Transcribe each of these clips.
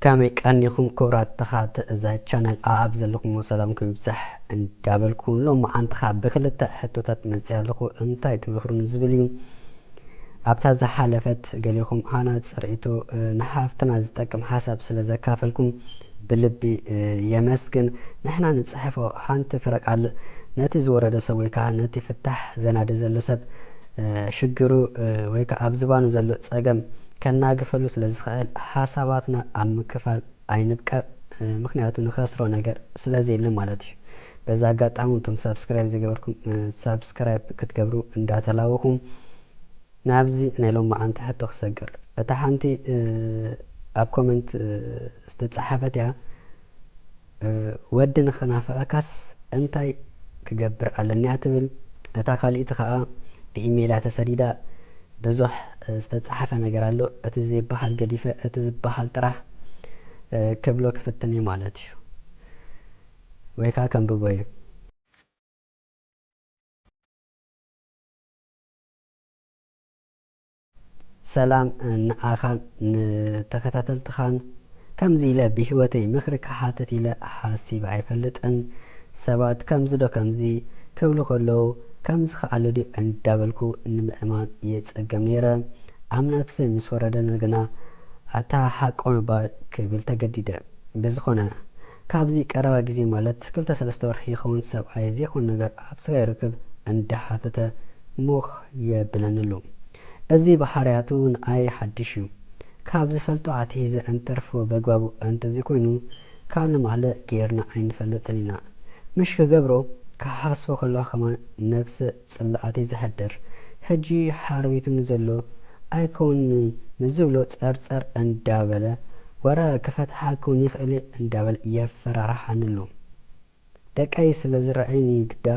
كامي كأنكم كورات تخات إذا channel أبزلكم وسلامكم بصح ندابلكم لهم عن تخاب بخلت حتوتات مسيالكم انتي تبخرون زبليو أبتا زحالفت قاليكم أنا تسرعيتو نحافتنا زتاكم حسب سلزا كافلكم بلبي يمسكن نحنا نتصحفو حانت فرق على ناتي زورة سويكا ناتي فتح زناد زلسب شجرو ويكا أبزبانو زلو تساقم كنا قفلو سلزخال حساباتنا عم كفال عينبكا مخنياتو نخسرو نقر سلزي اللي مالتي بزا قات عمونتم سابسكرايب زي قبركم سابسكرايب كتقبرو انداتلاوكم نابزي نيلوم معانت حتو خسقر اتحانتي اب كومنت استتصحفت يا ودن خنافقاكاس انتاي كقبر على النعتبل اتاكالي تخاء بإيميلات سريدة بزح استتصحف ነገር አለው እትዚ ባህል ገዲፈ እትዚ ባህል ጥራሕ ከብሎ ከፈተኒ ማለት እዩ ወይ ካ ከምብጎይ ሰላም ንኣኻን ንተከታተልትኻን ከምዚ ኢለ ብህይወተይ ምክሪ ክሓትት ኢለ ሓሲብ ኣይፈልጥን ሰባት ከምዚ ዶ ከምዚ ክብሉ ከለዉ ከምዚ ከኣሉ ዲ እንዳበልኩ ንምእማን የጸገም ነይረ ኣብ ነፍሰይ ምስ ወረደ ነገና ኣታ ሓቆም ባል ክብል ተገዲደ በዝኾነ ካብዚ ቀረባ ግዜ ማለት 2-3 ወርሒ ይኸውን ሰብኣይ ዘይኮነ ነገር ኣብ ስጋ ይርክብ እንዳሓተተ ሞኽ የብለንሉ እዚ ባህርያቱ ንኣይ ሓድሽ እዩ ካብ ዝፈልጦ ኣትሒዘ እንተርፎ በግባቡ እንተዘይ ኮይኑ ካብ ንማለ ጌርና ኣይንፈልጥን ኢና مش كجبرو كحاسبه كله كمان نفس صلاتي زهدر هجي حربيتو نزلو ايكون نزلو صرصر اندابله ورا كفتحا كون يخلي اندابل يفرارحنلو دقاي سلازرعيني قدا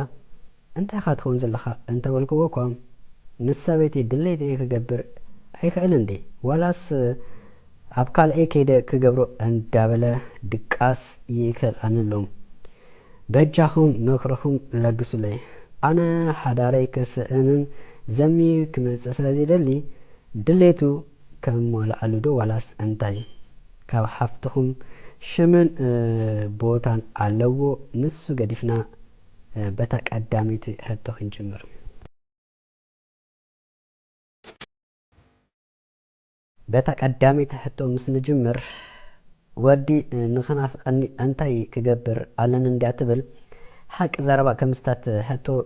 انت خاتون زلخا انت ولكوكم نسابيتي دليتي كجبر اي خيلندي ولاس ابقال اي كيده كجبرو اندابله دقاس يخل انلو بجاهم مخرهم لقسلي أنا حداري كسئنن زمي كمس أسلازي دلي دليتو كم ولا ألودو ولاس أنتاي كاب حفتهم شمن بوتان علو نسو قدفنا بتاك أداميتي هدو خنجمر بتاك أداميتي هدو مسن جمر ودي نخنافقني أنتاي كجبر علن اندعتبل حق زربا كمستات هتو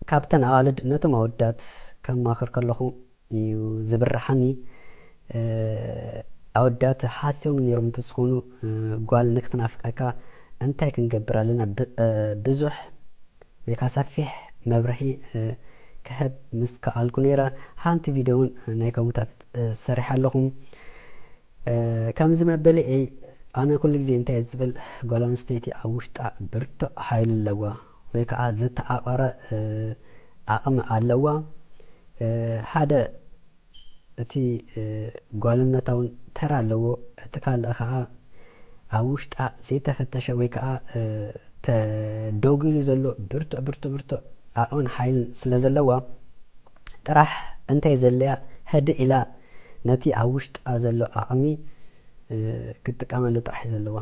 كابتن آلد نتو مودات كما آخر كلهم زبرحني أودات حاتيو من يرم تسخونو قوال نكتنافقكا أنتاي كنجبر لنا بزح بكاسفح مبرحي كهب مسكا الكونيرا هانتي فيديون نايكومتات سريحة لهم كم زمبلي اي أنا كل جزء أنت يزبل قالون ستيتي أوشت برتو حيل اللوا ويك عزت عقرة عقم اللوا هذا تي قالنا تون ترى اللوا تكال أخا أوشت زيت فتش ويك تدوغي زلوا برتو عقون حيل سلزلوا تراح أنت يزليا هد إلى نتي أوشت أزلوا عقمي كتكامل طرح زلوا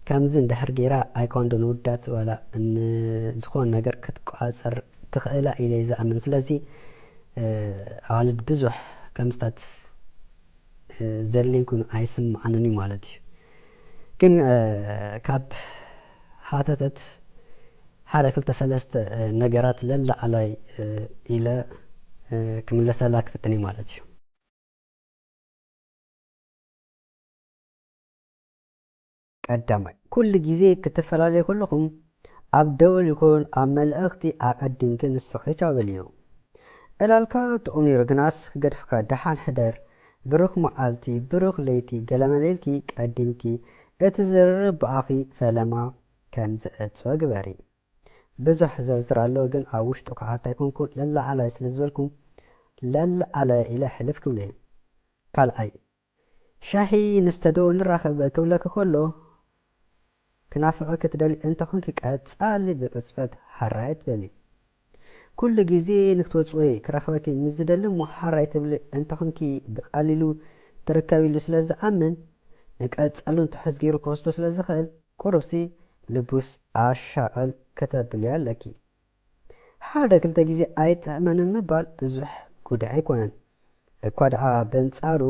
كم زين دهر جيرا أيكون دون ودات ولا إن زخون نجر كتقاصر تخيلا إلى إذا أمن سلزي عالد بزح كم استات زلين كون عايسم عنني مالتي كن كاب حاتت حالة كل تسلست نجارات للا علي إلى كمل سلاك في التاني مالتي قدامي كل جزء كتفل عليه كلكم أبدأ يكون عمل أختي أقدم كن السخيشة باليوم الالكات أمي رجناس قد فكر دحان حدر بروك معالتي بروك ليتي قلم ليلكي قدمكي اتزرر بأخي فلما كان زقت وقبري بزح زرزر على جن عوشت وقعدت يكون كل للا على سلزبلكم للا على إلى حلفكم ليه قال أي شاهي نستدو نراخب كلك كله كنافعك تدلي انت خنك قصالي بقصفت حرايت بلي كل جزء نكتوصوي كراخبك مزدلم وحرايت بلي انت خنك بقليلو تركبي له سلاز امن ንቀጸሉን ትሕዝ ገይሩ ክወስዶ ስለ ዝኽእል ቁርብሲ ልቡስ ኣሻቕል ከተብል ኣለኪ። ሓደ ክልተ ግዜ ኣይጥዕመንን ምባል ብዙሕ ጉዳይ ኣይኮነን እኳ ደኣ በንጻሩ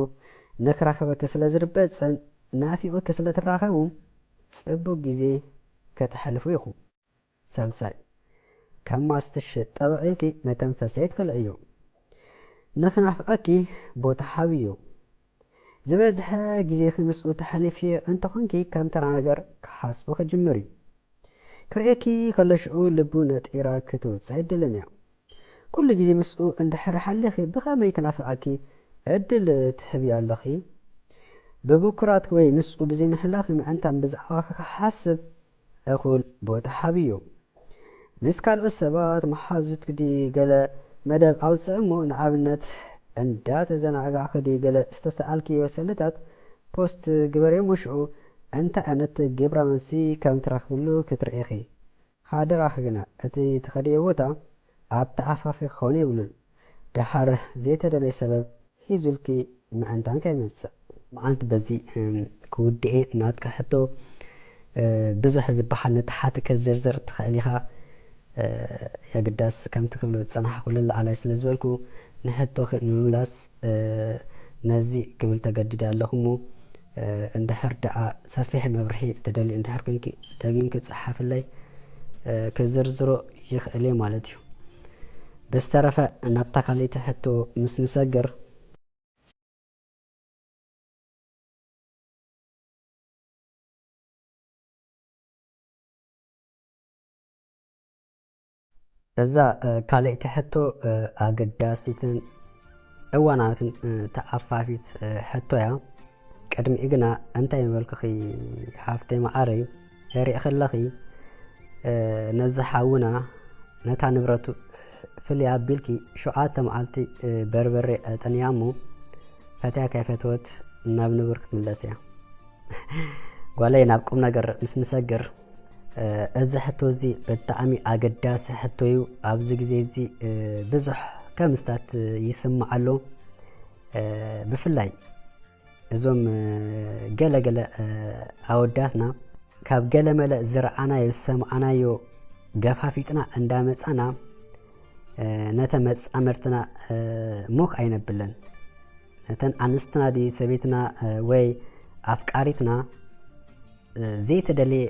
ንክራኸበኪ ስለ ዝርበፅን ናፊቑኪ ስለ ትራኸቡ ጽቡቕ ግዜ ከተሕልፉ ኢኹም። ሳልሳይ ካብ ማስትሽጥ ጠበቒልኪ መተንፈሰይ ትኽእል እዩ። ንኽናፍቐኪ ቦታ ሓብ እዩ። ዝበዝሐ ግዜ ምስኡ ተሓሊፍዮ እንተኾንኪ ከም ተራ ነገር ክሓስቦ ከጅምር እዩ። ክርእኪ ከሎ ሽዑ ልቡ ነጢራ ክትውፅእ ዕድልን እያ። ኩሉ ግዜ ምስኡ እንድሕር ሓሊኺ ብኸመይ ክናፍቐኪ ዕድል ትሕብዮ ኣለኺ? ብብኩራት ወይ ምስኡ ብዘይምሕላኺ ምዕንታን ብዛዕባኺ ክሓስብ እኹል ቦታ ሓብ እዩ። ምስ ካልኦት ሰባት መሓዙት ክዲ ገለ መደብ ኣውፅእ እሞ ንኣብነት እንዳተዘናግዕኺ ዲ ገለ ዝተሰኣልክዮ ስእልታት ፖስት ግበርዮ ሽዑ እንታይ ዓይነት ግብረ መልሲ ከም ትረኽብሉ ክትርኢኺ። ሓደራኺ ግና እቲ ትኸድዮ ቦታ ኣብቲ ኣፋፊ ክኸውን የብሉን። ድሓር ዘይተደለየ ሰበብ ሒዙልኪ ምዕንታን ከይመጽእ። መዓንቲ በዚ ክውድኤ ናትካ ሕቶ ብዙሕ ዝበሃል ነተሓቲ ከዘርዝር ትኽእል ኢኻ። የግዳስ ከምቲ ክብሎ ዝፀናሓ ኩሉ ላዕላይ ስለ ዝበልኩ ንሕቶኺ ንምምላስ ነዚ ክብል ተገዲደ ኣለኹ። እንድሕር ደኣ ሰፊሕ መብርሒ ትደልዩ እንድሕር ኮንኪ ደጊምኪ ትፀሓፍለይ ክዝርዝሮ ይኽእል እየ ማለት እዩ። ብዝተረፈ ናብታ ካልእቲ ሕቶ ምስ ንሰግር እዛ ካልእቲ ሕቶ ኣገዳሲትን እዋናዊትን ተኣፋፊት ሕቶ እያ። ቅድሚኡ ግና እንታይ መበልክኺ ሓፍተይ ማዓረይ ሪእ ከለኺ ነዚ ሓውና ነታ ንብረቱ ፍልይ ኣቢልኪ 7 መዓልቲ በርበረ ጠንያ እሞ ፈትያ ከይፈትወት ናብ ንቡር ክትምለስ እያ። ጓለይ ናብ ቁም ነገር ምስ ንሰግር እዚ ሕቶ እዚ ብጣዕሚ ኣገዳሲ ሕቶ እዩ። ኣብዚ ግዜ እዚ ብዙሕ ከምስታት ይስማዓሎ። ብፍላይ እዞም ገለገለ ኣወዳትና ካብ ገለ መለእ ዝረኣናዮ ዝሰማዓናዮ ገፋፊጥና እንዳመፃና ነተ መፃመርትና ሙኽ ኣይነብለን። ነተን ኣንስትና ዲ ሰቤትና ወይ ኣፍቃሪትና ዘይተደለየ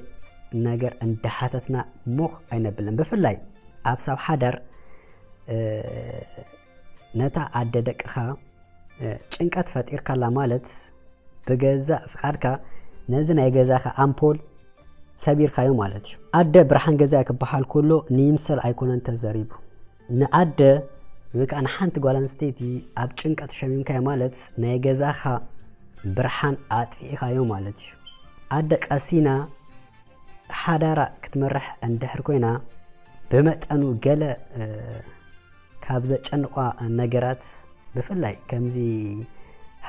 ነገር እንዳሓተትና ሙኽ ኣይነብለን። ብፍላይ ኣብ ሰብ ሓደር ነታ ኣደ ደቅኻ ጭንቀት ፈጢርካላ ማለት ብገዛእ ፍቃድካ ነዚ ናይ ገዛኻ ኣምፖል ሰቢርካዮ ማለት እዩ። ኣደ ብርሃን ገዛ ክበሃል ከሎ ንይምሰል ኣይኮነን ተዘሪቡ። ንኣደ ወይ ከዓ ንሓንቲ ጓል ኣንስተይቲ ኣብ ጭንቀት ሸሚምካዮ ማለት ናይ ገዛኻ ብርሃን ኣጥፊኢኻዮ ማለት እዩ። ኣደ ቀሲና ሓዳራ ክትመርሕ እንድሕር ኮይና ብመጠኑ ገለ ካብ ዘጨንቋ ነገራት ብፍላይ ከምዚ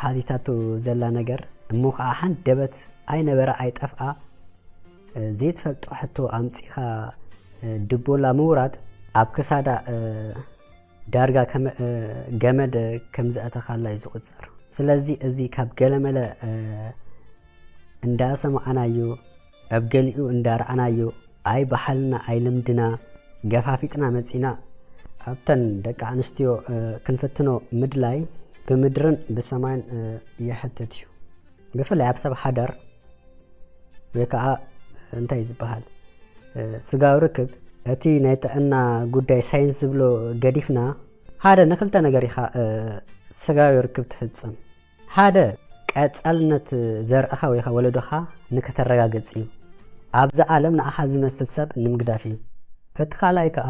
ሓቲታቱ ዘላ ነገር እሞ ከዓ ሓንደበት ኣይነበረ ኣይጠፍኣ ዘይትፈልጦ ሕቶ ኣምፂኻ ድቦላ ምውራድ ኣብ ክሳዳ ዳርጋ ገመድ ከም ዘእተኻላ እዩ ዝቁፀር። ስለዚ እዚ ካብ ገለመለ እንዳሰማዓናዮ ኣብ ገሊኡ እንዳረኣናዮ ኣይ ባህልና ኣይ ልምድና ገፋፊጥና መፂና ኣብተን ደቂ ኣንስትዮ ክንፍትኖ ምድላይ ብምድርን ብሰማይን ይሕትት እዩ። ብፍላይ ኣብ ሰብ ሓደር ወይ ከዓ እንታይ ዝበሃል ስጋዊ ርክብ እቲ ናይ ጥዕና ጉዳይ ሳይንስ ዝብሎ ገዲፍና ሓደ ንክልተ ነገር ኢኻ ስጋዊ ርክብ ትፍፅም። ሓደ ቀፃልነት ዘርእኻ ወይ ከዓ ወለዶኻ ንክተረጋገፅ እዩ። ኣብዚ ዓለም ንኣኻ ዝመስል ሰብ ንምግዳፍ እዩ። እቲ ካልኣይ ከዓ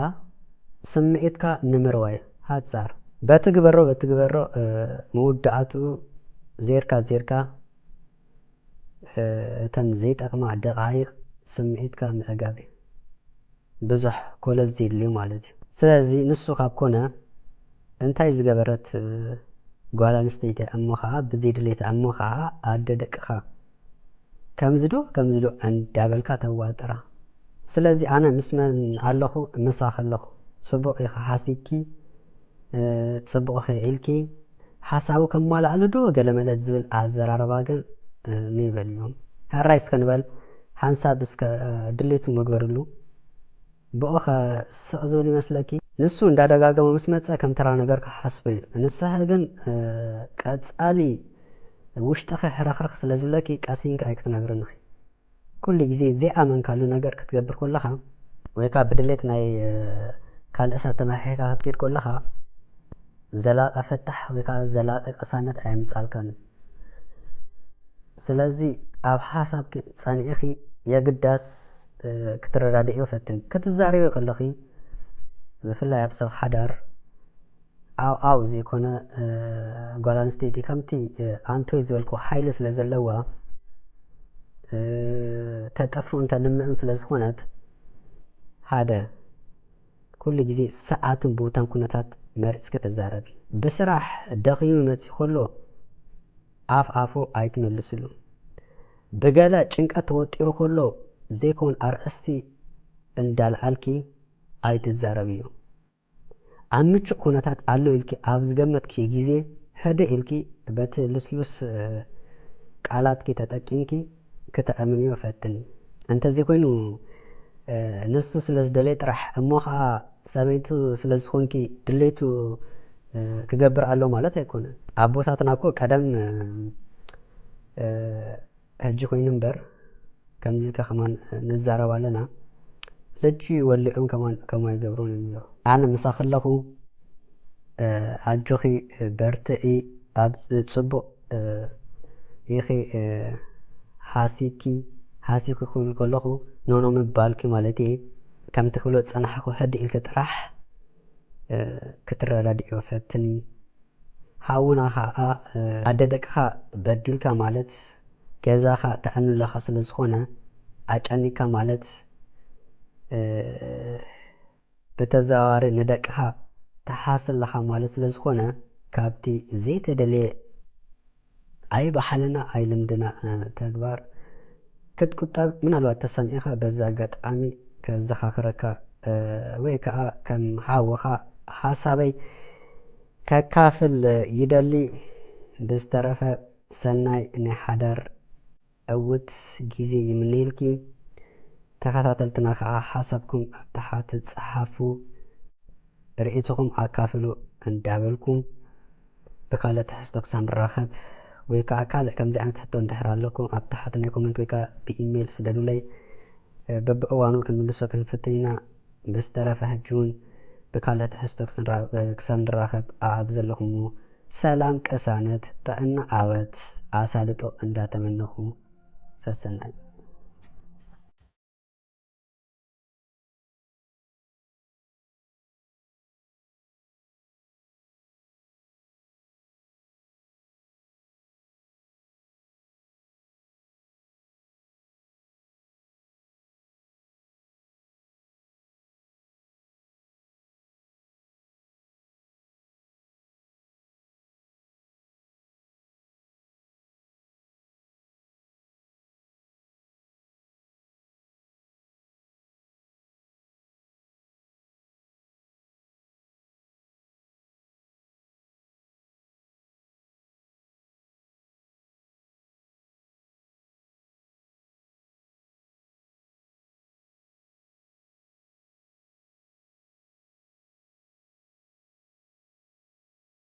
ስምዒትካ ንምርዋይ ሃፃር በትግበሮ መውዳእቱ ዜርካ እተን ዘይጠቕማ ደቃይቕ ስምዒትካ ምዕጋብ እዩ። ብዙሕ ኮለል ዘይድልዩ ማለት እዩ። ስለዚ ንሱ ካብ ኮነ እንታይ ዝገበረት ጓል ኣንስተይቲ እሞ ከዓ ብዘይድሌታ እሞ ከዓ ኣደ ደቅኻ ከምዝዶ እንዳበልካ ተዋጥራ። ስለዚ ኣነ ምስመን ኣለኹ ምሳኽ ኣለኹ ፅቡቕ ኢኻ ሓሲብኪ ፅቡቕ ኢልኪ ሓሳቡ ከማላዕሉ ዶ ገለ መለ ዝብል ኣዘራርባ ግን ንይበልዮም ሃራይ እስከንበል ሓንሳብ እስከ ድሌቱ መግበርሉ ብኡ ስቕ ዝብል ይመስለኪ ንሱ እንዳደጋገመ ምስ መፀ ከም ተራ ነገር ክሓስበ እዩ ንስሐ ግን ቀፃሊ ውሽጥኸ ሕረኽረኽ ስለ ዝብለኪ ቃሲንካ ኣይክትነግርን ኢኺ ኩሉ ግዜ ዘይኣመንካሉ ነገር ክትገብር ከለኻ ወይ ከዓ ብድሌት ናይ ካልእ ሰብ ተመርሒኻ ክትከይድ ከለኻ ዘላቐ ፈታሕ ወይ ከዓ ዘላቐ ቅሳነት ኣየምፃልካን ስለዚ ኣብ ሓሳብ ፀኒዕኺ የግዳስ ክትረዳድእዮ ፈትን ክትዛረዮ ከለኺ ብፍላይ ኣብ ሰብ ሓዳር ኣው ዘይኮነ ጓል ኣንስተይቲ ከምቲ ኣንቶይ ዝበልክዎ ሓይሊ ስለ ዘለዋ ተጠፍኡን ተልምዕን ስለ ዝኾነት ሓደ ኩሉ ግዜ ሰዓትን ቦታን ኩነታት መሪፅኪ ተዛረቢ ብስራሕ ደኺሙ መፂእ ከሎ ኣፍ ኣፉ ኣይትመልስሉ ብገለ ጭንቀት ተወጢሩ ከሎ ዘይኮን ኣርእስቲ እንዳልዓልኪ ኣይትዛረብዩ ኣብ ምቹእ ኩነታት ኣሎ ኢልኪ ኣብ ዝገመትኪ ግዜ ሕደ ኢልኪ በቲ ልስሉስ ቃላትኪ ተጠቂምኪ ክተኣምንዮ ፈትን እንተዘይ ኮይኑ ንሱ ስለ ዝደለየ ጥራሕ እሞ ከዓ ሰበይቱ ስለ ዝኾንኪ ድሌቱ ክገብር ኣሎ ማለት ኣይኮነን ኣቦታትና እኮ ቀደም ሕጂ ኮይኑ እምበር ከምዚ ኢልካ ከማን ንዛረብ ኣለና ልጂ ወሊዖም ከማይ ገብሩን እዮም ኣነ ምሳኺ ኣለኹ ኣጆኺ በርትዒ ኣብ ፅቡቕ ኢኺ ሓሲብኪ ክብል ከለኹ ኖኖ ምባልኪ ማለት እየ ከምቲ ክብሎ ፀናሕኩ ሕዲ ኢልኪ ጥራሕ ክትረዳድእዮ ፈትን ሓውና ከዓ ኣደደቅኻ በዲልካ ማለት ገዛኻ ተኣምንለኻ ስለ ዝኾነ ኣጨኒካ ማለት ብተዘዋዋሪ ንደቅኻ ተሓስለኻ ማለት ስለ ዝኾነ ካብቲ ዘይተደለየ ኣይባህልና ኣይልምድና ተግባር ክትቁጠብ ምናልባት ተሰሚዕኻ በዛ ኣጋጣሚ ከዘኻኽረካ ወይ ከዓ ከም ሓወኻ ሓሳበይ ከካፍል ይደሊ ብዝተረፈ ሰናይ ናይ ሓዳር ዕውት ግዜ ይምነየልኪ ተኸታተልትና ከዓ ሓሳብኩም ኣብ ታሕቲ ፀሓፉ ርእይትኩም ኣካፍሉ እንዳበልኩም ብካልእ ትሕዝቶ ክሳብ ንራኸብ ወይ ከዓ ካልእ ከምዚ ዓይነት ሕቶ እንድሕር ኣለኩም ኣብ ታሕቲ ናይ ኮመንት ወይ ከዓ ብኢሜል ስደዱለይ በብእዋኑ ክንምልሶ ክንፍትን ኢና ብዝተረፈ ሕጂ እውን ብካልእ ትሕዝቶ ክሳብ ንራኸብ ኣብ ዘለኹም ሰላም ቅሳነት ጥዕና ዓወት ኣሳልጦ እንዳተመነኹ ሰሰናይ